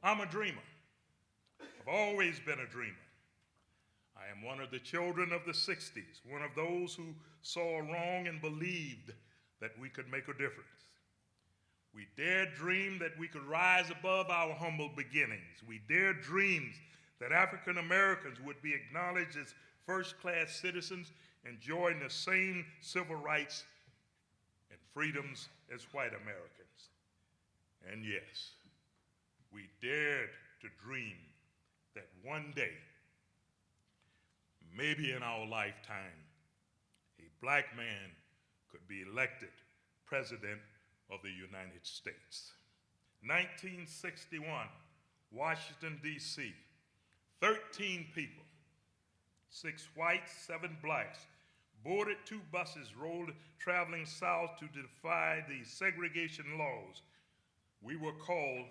I'm a dreamer. I've always been a dreamer. I am one of the children of the 60s, one of those who saw wrong and believed that we could make a difference. We dared dream that we could rise above our humble beginnings. We dared dream that African Americans would be acknowledged as first-class citizens, enjoying the same civil rights and freedoms as white Americans. And yes, we dared to dream that one day, maybe in our lifetime, a black man could be elected president of the United States. 1961, Washington, D.C., 13 people, 6 whites, 7 blacks, boarded 2 buses traveling south to defy the segregation laws. We were called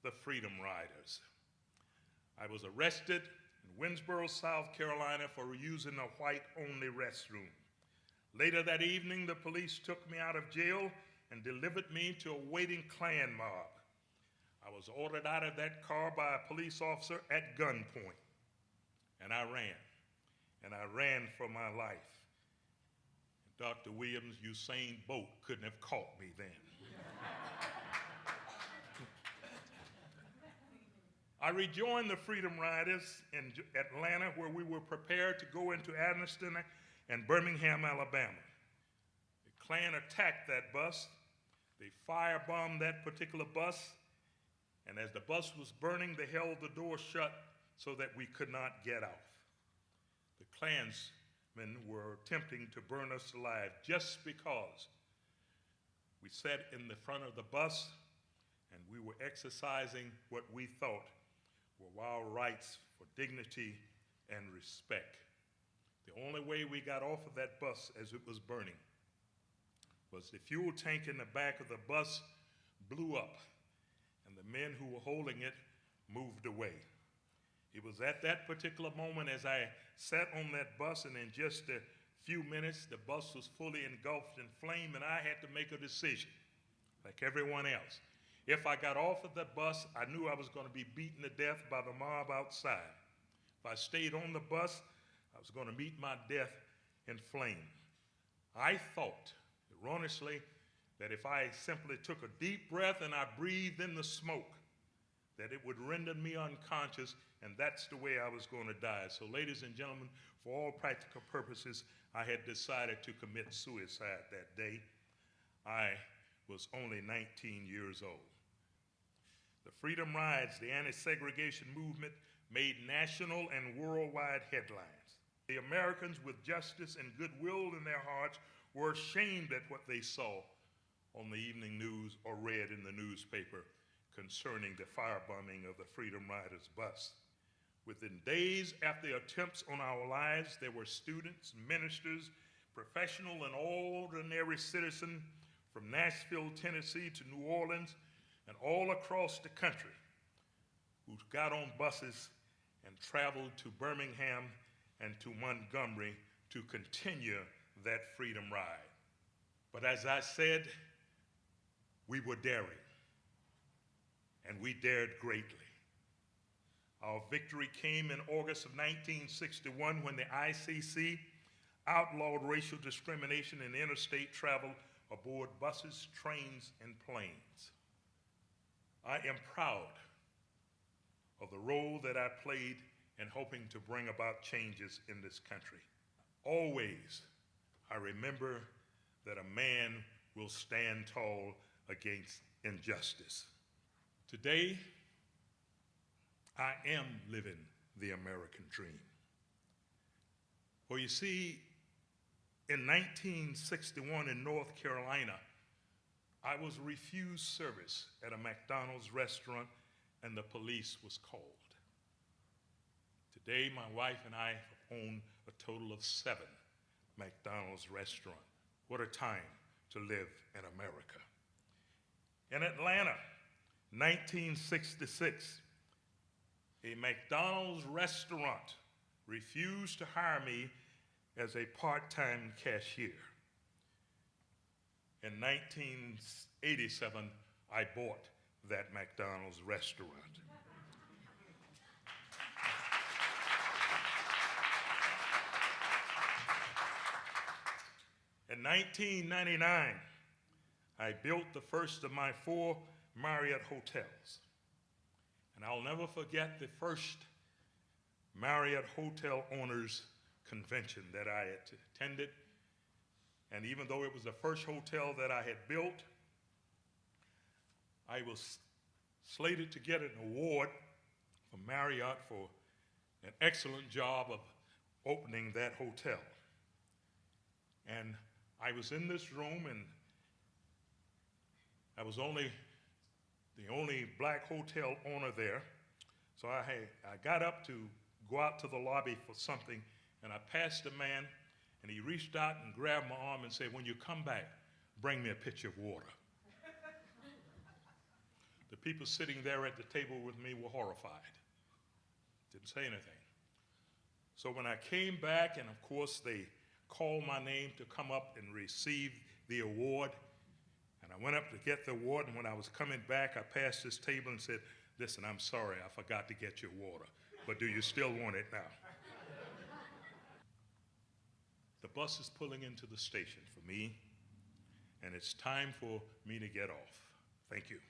the Freedom Riders. I was arrested in Winsboro, South Carolina for using a white-only restroom. Later that evening, the police took me out of jail and delivered me to a waiting Klan mob. I was ordered out of that car by a police officer at gunpoint, and I ran for my life. And Dr. Williams, Usain Bolt couldn't have caught me then. I rejoined the Freedom Riders in Atlanta, where we were prepared to go into Anniston and Birmingham, Alabama. The Klan attacked that bus. They firebombed that particular bus, and as the bus was burning, they held the door shut so that we could not get out. The Klansmen were attempting to burn us alive just because we sat in the front of the bus and we were exercising what we thought were our rights for dignity and respect. The only way we got off of that bus as it was burning was the fuel tank in the back of the bus blew up, and the men who were holding it moved away. It was at that particular moment as I sat on that bus, and in just a few minutes, the bus was fully engulfed in flame, and I had to make a decision, like everyone else. If I got off of that bus, I knew I was going to be beaten to death by the mob outside. If I stayed on the bus, I was going to meet my death in flame. I thought, erroneously, that if I simply took a deep breath and I breathed in the smoke, that it would render me unconscious, and that's the way I was going to die. So, ladies and gentlemen, for all practical purposes, I had decided to commit suicide that day. I was only 19 years old. The Freedom Rides, the anti-segregation movement, made national and worldwide headlines. The Americans with justice and goodwill in their hearts were ashamed at what they saw on the evening news or read in the newspaper concerning the firebombing of the Freedom Riders bus. Within days after the attempts on our lives, there were students, ministers, professional and ordinary citizens from Nashville, Tennessee to New Orleans and all across the country who got on buses and traveled to Birmingham and to Montgomery to continue that freedom ride. But as I said, we were daring, and we dared greatly. Our victory came in August of 1961 when the ICC outlawed racial discrimination in interstate travel aboard buses, trains, and planes. I am proud of the role that I played in hoping to bring about changes in this country. Always, I remember that a man will stand tall against injustice. Today, I am living the American dream. Well, you see, in 1961 in North Carolina, I was refused service at a McDonald's restaurant and the police was called. Today, my wife and I own a total of 7 McDonald's restaurants. What a time to live in America. In Atlanta, 1966, a McDonald's restaurant refused to hire me as a part-time cashier. In 1987, I bought that McDonald's restaurant. 1999, I built the first of my 4 Marriott hotels. And I'll never forget the first Marriott Hotel Owners Convention that I attended. And even though it was the first hotel that I had built, I was slated to get an award from Marriott for an excellent job of opening that hotel. And I was in this room, and I was the only black hotel owner there. So I got up to go out to the lobby for something, and I passed a man, and he reached out and grabbed my arm and said, "When you come back, bring me a pitcher of water." The people sitting there at the table with me were horrified. Didn't say anything. So when I came back, and of course they called my name to come up and receive the award, and I went up to get the award, and when I was coming back, I passed this table and said, "Listen, I'm sorry, I forgot to get your water, but do you still want it now?" The bus is pulling into the station for me, and it's time for me to get off. Thank you.